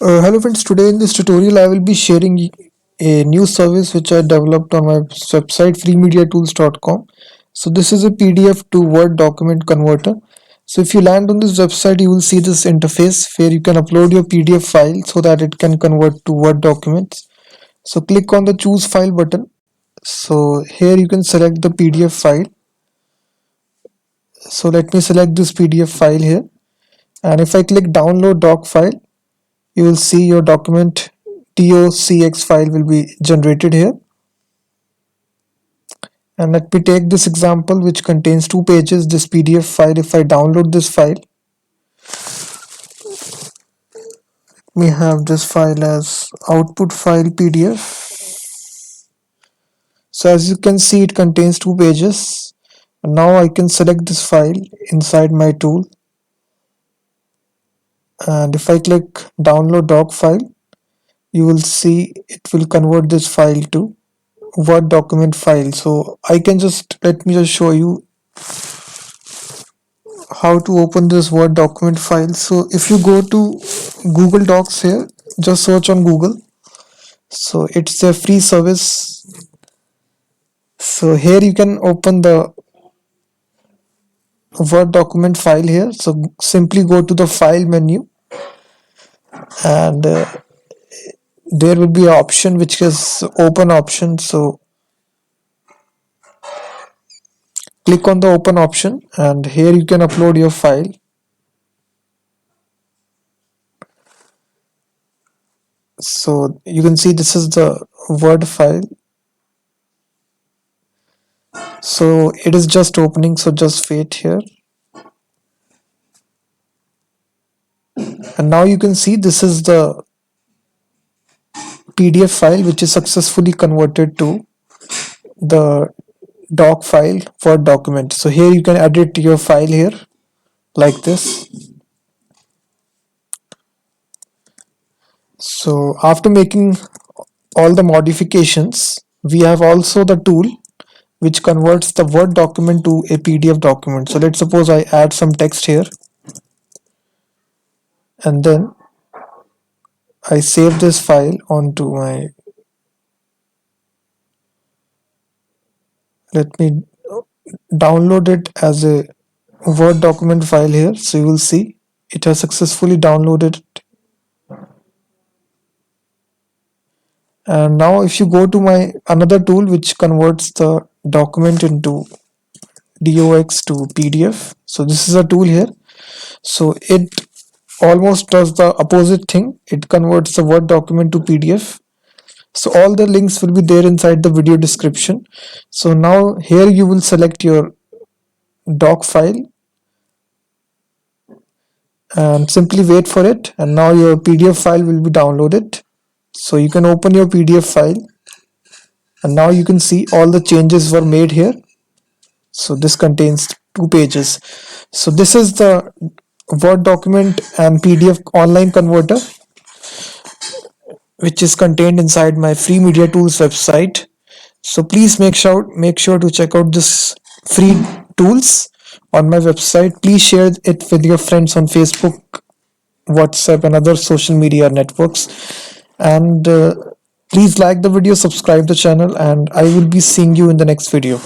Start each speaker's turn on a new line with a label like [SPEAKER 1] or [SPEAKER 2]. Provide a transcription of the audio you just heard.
[SPEAKER 1] Hello friends, today in this tutorial I will be sharing a new service which I developed on my website freemediatools.com. So this is a PDF to Word document converter. So if you land on this website you will see this interface where you can upload your PDF file so that it can convert to Word documents. So click on the choose file button. So here you can select the PDF file. So let me select this PDF file here, and if I click download doc file, you will see your document docx file will be generated here. And let me take this example which contains 2 pages. This PDF file, if I download this file, we have this file as output file PDF. So as you can see, it contains 2 pages. And now I can select this file inside my tool, and if I click download doc file, you will see it will convert this file to Word document file. So I can just let me just show you how to open this Word document file. So if you go to Google Docs here, just search on Google. So it's a free service. So here you can open the Word document file here. So simply go to the file menu, and there will be an option which is open option. So click on the open option, and here you can upload your file. So you can see this is the Word file. So it is just opening, so just wait here. And now you can see this is the PDF file which is successfully converted to the doc file Word document. So here you can edit your file here like this. So after making all the modifications, we have also the tool which converts the Word document to a PDF document. So let's suppose I add some text here, and then I save this file onto my, let me download it as a Word document file here. So you will see it has successfully downloaded. And now if you go to my another tool which converts the document into dox to PDF, so this is a tool here. So it almost does the opposite thing. It converts the Word document to PDF. So all the links will be there inside the video description. So now here you will select your doc file and simply wait for it, and now your PDF file will be downloaded. So you can open your PDF file, and now you can see all the changes were made here. So this contains 2 pages. So this is the Word document and PDF online converter which is contained inside my Free Media Tools website. So please make sure to check out this free tools on my website. Please share it with your friends on Facebook, WhatsApp, and other social media networks. And please like the video, subscribe the channel, and I will be seeing you in the next video.